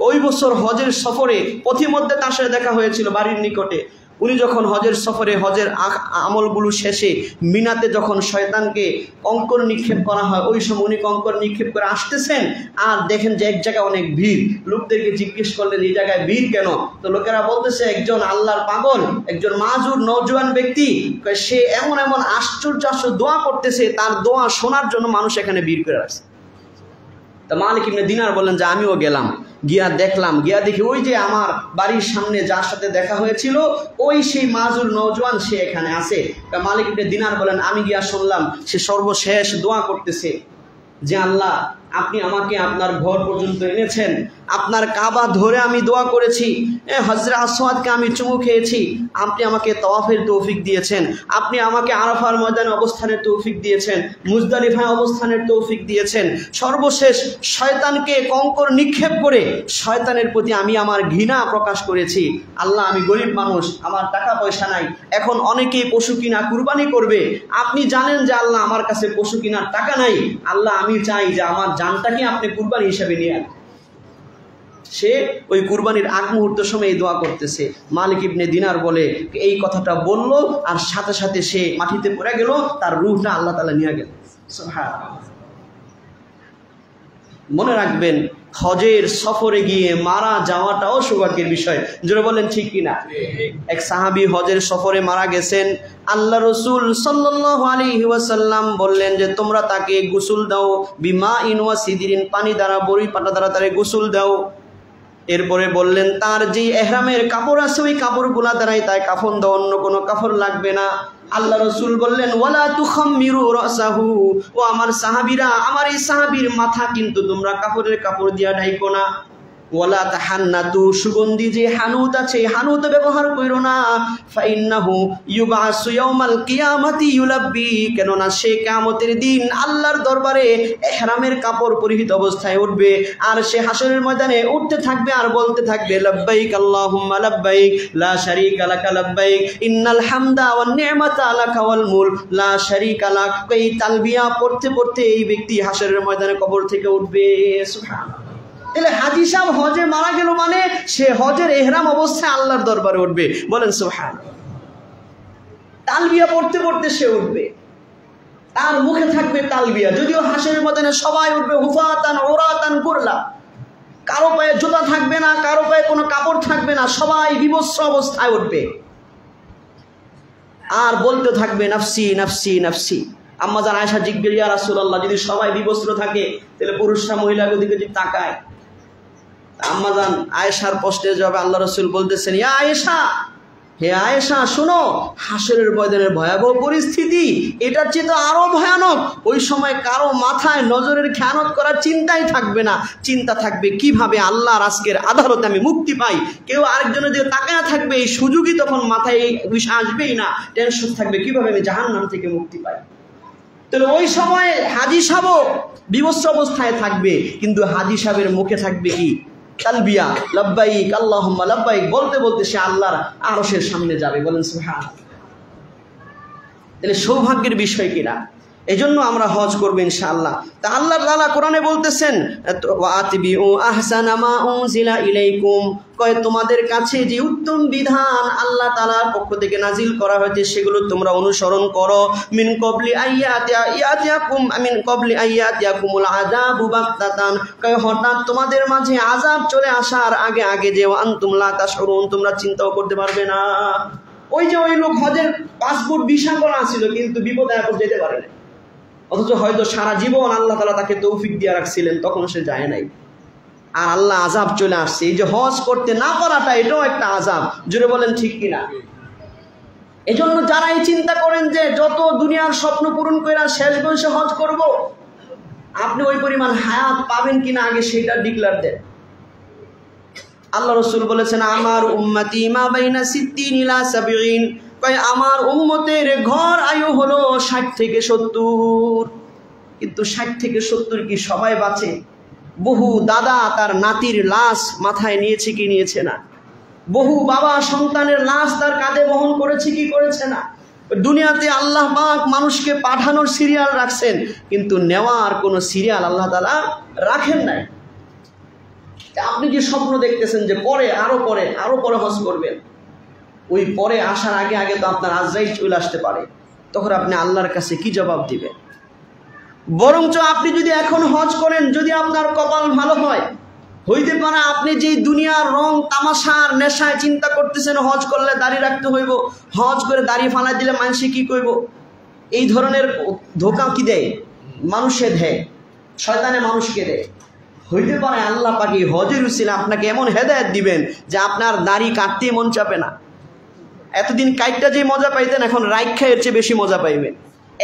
ওই বছর হজের সফরে পথিমধ্যে তার সাথে দেখা হয়েছিল বাড়ির নিকটে। উনি যখন হজের সফরে হজের আমলগুলো শেষে মিনাতে যখন শয়তানকে কঙ্কর নিক্ষেপ করা হয়, ওই সময় উনি কঙ্কর নিক্ষেপ করে আসতেছেন আর দেখেন যে এক জায়গায় অনেক ভিড়। লোকদেরকে জিজ্ঞেস করলেন এই জায়গায় ভিড় কেন? তো লোকেরা বলতেছে একজন আল্লাহর পাগল, একজন মাজুর নওজোয়ান ব্যক্তি, সে এমন এমন আশ্চর্য দোয়া করতেছে, তার দোয়া শোনার জন্য মানুষ এখানে ভিড় করে আসছে। তা মালিক ইবনে দিনার বলেন যে আমিও গেলাম, গিয়া দেখলাম, গিয়া দেখি ওই যে আমার বাড়ির সামনে যার সাথে দেখা হয়েছিল ওই সেই মাজুর নওজোয়ান সে এখানে আছে। তা মালিক ইবনে দিনার বলেন আমি গিয়া শুনলাম সে সর্বশেষ দোয়া করতেছে যে আল্লাহ, আপনি আমাকে আপনার ঘর পর্যন্ত এনেছেন, আপনার কাবা ধরে আমি দোয়া করেছি, হজরে আসওয়াদকে আমি চুমু খেয়েছি, আপনি আমাকে তওয়াফের তৌফিক দিয়েছেন, আপনি আমাকে আরাফার ময়দানে অবস্থানের তৌফিক দিয়েছেন, মুজদালিফায় অবস্থানের তৌফিক দিয়েছেন। সর্বশেষ শয়তানকে কঙ্কর নিক্ষেপ করে শয়তানের প্রতি আমি আমার ঘৃণা প্রকাশ করেছি। আল্লাহ, আমি গরিব মানুষ, আমার টাকা পয়সা নাই, এখন অনেকেই পশু কিনা কুরবানি করবে, আপনি জানেন যে আল্লাহ আমার কাছে পশু কিনার টাকা নাই, আল্লাহ আমি চাই যে আমার জানটাকে আপনি কুরবানি হিসেবে নিয়ে আন। সে ওই কুরবানির আগ মুহূর্ত সময় এই দোয়া করতেছে। মালিক ইবনে দিনার বলে এই কথাটা বলল আর সাথে সাথে সে মাটিতে পড়ে গেল, তার রূহটা আল্লাহ তাআলা নিয়ে গেল। সুবহানাল্লাহ। মনে রাখবেন হজের সফরে গিয়ে মারা যাওয়াটাও সৌভাগ্যের বিষয়। জোরে বলেন ঠিক কিনা? এক সাহাবী হজের সফরে মারা গেছেন। আল্লাহ রসুল সাল্লাল্লাহু আলাইহি ওয়াসাল্লাম বললেন যে তোমরা তাকে গোসল দাও, বিমাইন ওয়া সিদরিন, পানি দ্বারা, বড়ি পাতা দ্বারা তারে গোসল দাও। এরপরে বললেন তার যে এহরামের কাপড় আছে ওই কাপড়গুলা দ্বারাই তাই কাফন দাও, অন্য কোনো কাপড় লাগবে না। আল্লাহ রসুল বললেন ওয়ালা তুখাম্মিরু রাসাহু, ও আমার সাহাবীরা, আমার এই সাহাবীর মাথা কিন্তু তোমরা কাপড়ের কাপড় দিয়া ঢাইকো না। ওয়ালা তাহান্নাতু, সুগন্ধি যে হানুত আছে হানুত ব্যবহার করো না। ফাইন্নাহু ইউবাসু ইয়াউমাল কিয়ামাতি ইউলাব্বি, কেননা সে কিয়ামতের দিন আল্লাহর দরবারে ইহরামের কাপড় পরিহিত অবস্থায় উঠবে আর সে হাসরের ময়দানে উঠতে থাকবে আর বলতে থাকবে লাব্বাইক আল্লাহুম্মা লাব্বাইক লা শারীকা লাকা লাব্বাইক ইন্নাল হামদা ওয়ান নি'মাতা লাকা ওয়াল মুলক লা শারীকা লাক। এই তালবিয়া পড়তে পড়তে এই ব্যক্তি হাসরের ময়দানে কবর থেকে উঠবে। সুবহানাল্লাহ। তাহলে হাজী সাহেব হজে মারা গেল মানে সে হজের এহরাম অবস্থায় আল্লাহর দরবারে উঠবে। বলেন সুবহানাল্লাহ। তালবিয়া পড়তে পড়তে সে উঠবে, তার মুখে থাকবে তালবিয়া। যদিও হাসরের ময়দানে সবাই উঠবে হুফাতান উরাতান গুরলা, কারো পায়ে জুতা থাকবে না, কারো পায়ে কোনো কাপড় থাকবে না, সবাই বিবস্ত্র অবস্থায় উঠবে আর বলতে থাকবে নাফসি নাফসি নাফসি। আম্মা জান আয়েশা জিজ্ঞেস, ইয়া রাসূলুল্লাহ, যদি সবাই বিবস্ত্র থাকে তাহলে পুরুষরা মহিলাদের দিকে যদি তাকায়? আম্মা জান আয়েশার প্রশ্নের জবাবে আল্লাহ রাসূল বলতেছেন, ইয়া আয়েশা, হে আয়েশা শোনো, হাসরের ময়দানের ভয়াবহ পরিস্থিতি এটার চেয়ে তো আরো ভয়ানক। ওই সময় কারো মাথায় নজরের খেয়ানত করার চিন্তাই থাকবে না, চিন্তা থাকবে কিভাবে আল্লাহর আজকের আদালতে আমি মুক্তি পাই। কেউ আরেকজনের দিকে তাকায় থাকবে, এই সুযোগই তখন মাথায় এই বিষয় আসবেই না, টেনশন থাকবে কিভাবে আমি জাহান্নাম থেকে মুক্তি পাই। তাহলে ওই সময় হাজী সাহেব বিবস্ত্র অবস্থায় থাকবে, কিন্তু হাজী সাহেবের মুখে থাকবে কি? তালবিয়া, লাব্বাইক আল্লাহুম্মা লাব্বাইক বলতে বলতে সে আল্লাহর আরশের সামনে যাবে। বলেন সুবহানাল্লাহ। তাহলে সৌভাগ্যের বিষয় কিনা? এজন্য আমরা হজ করব ইনশাআল্লাহ। তা আল্লাহ তাআলা কোরআনে বলতেছেন ওয়াতিবিউ আহসানা মা উনজিলা ইলাইকুম, কয় তোমাদের কাছে যে উত্তম বিধান আল্লাহ তাআলার পক্ষ থেকে নাজিল করা হয়েছে সেগুলো তোমরা অনুসরণ করো। মিন কবলি আইয়াতিয়াকুমুল আযাবু বাগতাতান, কয় হঠাৎ তোমাদের মাঝে আযাব চলে আসার আগে আগে যে আনতুম লা তাশউরুন, তোমরা চিন্তাও করতে পারবে না। ওই যে ওই লোক হজের পাসপোর্ট ভিসা করা ছিল কিন্তু বিপদে আপদ যেতে পারে না, অথচ হয়তো সারা জীবন আল্লাহ তাআলা তাকে তৌফিক দিয়ে রাখছিলেন, তখন সে যায় নাই, আর আল্লাহ আযাব চলে আসছে। এই যে হজ করতে না পারাটা এটাও একটা আযাব, জোরে বলেন ঠিক কিনা? এজন্য যারা এই চিন্তা করেন যে যত দুনিয়ার স্বপ্ন পূরণ করে শেষ বয়সে হজ করব, আপনি ওই পরিমাণ হায়াত পাবেন কিনা আগে সেটা ডিক্লার দেন। আল্লাহ রাসূল বলেছেন আমার উম্মতি মা বাইনা 60 ইলা 70, কয় আমার উম্মতের ঘর আয়ু হলো 60 থেকে 70, কিন্তু 60 থেকে 70 কি সবাই বাঁচে? বহু দাদা তার নাতির লাশ মাথায় নিয়েছে কি নিয়েছে না, বহু বাবা সন্তানের লাশ তার কাঁধে বহন করেছে কি করেছে না। দুনিয়াতে আল্লাহ পাক মানুষকে পাঠানোর সিরিয়াল রাখছেন, কিন্তু নেওয়ার কোনো সিরিয়াল আল্লাহ তাআলা রাখেন নাই। আপনি যে স্বপ্ন দেখতেছেন যে পরে আরো পরে হজ করবেন, ওই পরে আসার আগে আগে তো আপনার আজরাইল চলে আসতে পারে, তখন আপনি আল্লাহর কাছে কি জবাব দিবেন? বরঞ্চ আপনি যদি এখন হজ করেন, যদি আপনার কপাল ভালো হয়, হইতে পারে আপনি যেই দুনিয়ার রং তামাশার নেশায় চিন্তা করতেছেন হজ করলে দাড়ি রাখতে হইব, হজ করে দাড়ি ফালাই দিলে মানুষে কি কইব, এই ধরনের ধোঁকা কি দেয়? মানুষে দেয়, শয়তানে মানুষকে দেয়। হইতে পারে আল্লাহ পাক এই হজের উসিলা আপনাকে এমন হেদায়েত দিবেন যে আপনার দাড়ি কাটতে মন চাপে না। এতদিন কাইটটা যে মজা পাইতেন এখন রাইখ খায়ের চেয়ে বেশি মজা পাইবেন।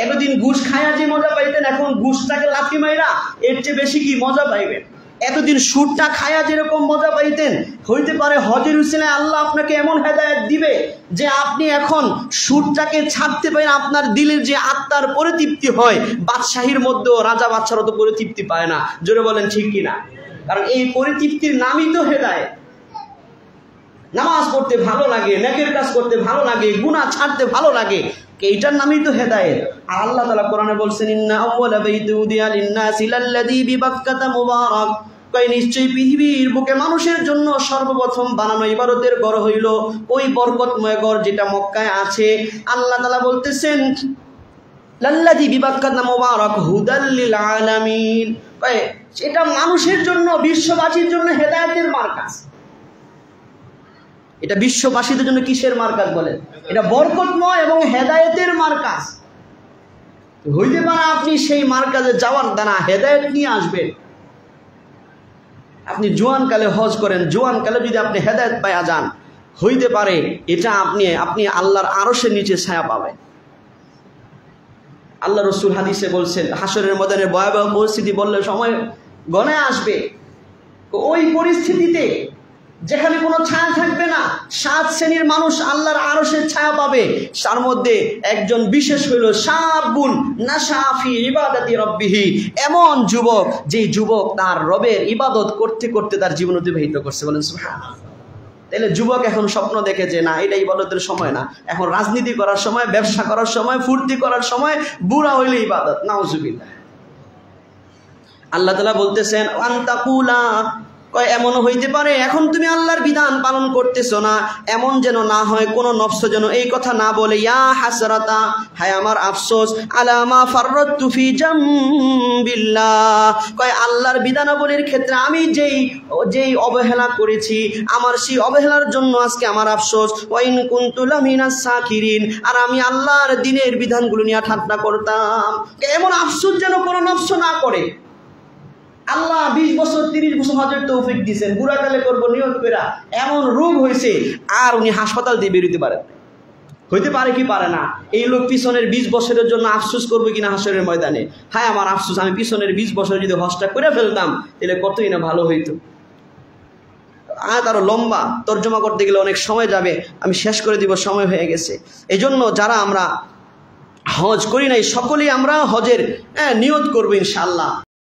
এতদিন ঘুষ খায়া যে মজা পাইতেন এখন ঘুষটাকে লাথি মাইরা এর চেয়ে বেশি কি মজা পাইবেন। এতদিন সুরটা খায়া যেরকম মজা পাইতেন, হইতে পারে হজের উসিলায় আল্লাহ আপনাকে এমন হেদায়েত দিবে যে আপনি এখন সুরটাকে ছাড়তে পারেন। আপনার দিলের যে আত্মার পরিতৃপ্তি হয়, বাদশাহীর মধ্যেও রাজা বাদশার তো পরিতৃপ্তি পায় না, জোরে বলেন ঠিক কিনা? কারণ এই পরিতৃপ্তির নামই তো হেদায়েত। নামাজ পড়তে ভালো লাগে, নেকের কাজ করতে ভালো লাগে, গুনাহ ছাড়তে ভালো লাগে, এইটার নামই তো হেদায়েত। আর আল্লাহ তাআলা কোরআনে বলছেন ইন্না আউওয়ালা বাইতি উদিয়া লিন-নাসি লাল্লাযী বিবাক্কাতা মুবারাক, কয় নিশ্চয়ই পৃথিবীর বুকে মানুষের জন্য সর্বপ্রথম বানানো ইবাদতের ঘর হইল ওই বরকতময় ঘর যেটা মক্কায় আছে। আল্লাহ তাআলা বলতেছেন লাল্লাযী বিবাক্কাতা মুবারাক হুদাল লিল আলামিন, কয় এটা মানুষের জন্য, বিশ্ববাসীর জন্য হেদায়েতের মার্কাজ। এটা বিশ্ববাসীদের জন্য কিসের মার্কাজ বলেন? এটা বরকতময় এবং হেদায়েতের মার্কাজ। হইতে পারে আপনি সেই মার্কাজে যাওয়ার দ্বারা হেদায়েত নিয়ে আসবেন। আপনি জোয়ানকালে হজ করেন, জোয়ানকালে যদি আপনি হেদায়েত পায়া যান, হইতে পারে এটা আপনি আল্লাহর আরশের নিচে ছায়া পাবেন। আল্লাহ রাসূল হাদিসে বলছেন হাসরের ময়দানে ভয়াবহ পরিস্থিতি বললে সময় গনে আসবে, ওই পরিস্থিতিতে যেখানে কোনো ছায়া থাকবে না, 7 শ্রেণীর মানুষ আল্লাহর আরশের ছায়া পাবে। তার মধ্যে একজন বিশেষ হইল শাবুন নাশা ফি ইবাদাতি রাব্বিহি, এমন যুবক যেই যুবক তার রবের ইবাদত করতে করতে তার জীবন অতিবাহিত করছে। বলেন সুবহানাল্লাহ। তাহলে যুবক এখন স্বপ্ন দেখে যে না এটা ইবাদতের সময় না, এখন রাজনীতি করার সময়, ব্যবসা করার সময়, ফুর্তি করার সময়, বুড়া হইলে ইবাদত। নাউজুবিল্লাহ। আল্লাহ তাআলা বলতেছেন আনতাকুলা, কয় এমন হইতে পারে এখন তুমি আল্লাহর বিধান পালন করতেছো না, এমন যেন না হয় কোন নফস যেন এই কথা না বলে ইয়া হাসরাতা, হায় আমার আফসোস, আলা মা ফাররাতু ফি জামবিল্লাহ, কয় আল্লাহর বিধানাবলীর ক্ষেত্রে আমি যেই অবহেলা করেছি, আমার সেই অবহেলার জন্য আজকে আমার আফসোস। ওয়া ইন কুনতু লামিনাস সাকিরিন, আর আমি আল্লাহর দ্বীনের বিধানগুলো নিয়ে ঠাট্টা করতাম। এমন আফসোস যেন কোনো নফস না করে। আল্লাহ 20 বছর 30 বছর হজের তৌফিক দিয়েছেন, বুড়াকালে করবো নিয়ত কইরা, এমন রোগ হয়েছে আর উনি হাসপাতাল দিয়ে বেরোতে পারেন। হইতে পারে কি পারে না? এই লোক পিছনের 20 বছরের জন্য আফসোস করবে কিনা হাসরের ময়দানে? হায় আমার আফসোস, আমি পিছনের 20 বছর যদি হজটা করে ফেলতাম তাহলে কতই না ভালো হইতো। আয়াত আরো লম্বা, তর্জমা করতে গেলে অনেক সময় যাবে, আমি শেষ করে দিব, সময় হয়ে গেছে। এজন্য যারা আমরা হজ করি নাই সকলেই আমরা হজের নিয়ত করবো ইনশাআল্লাহ।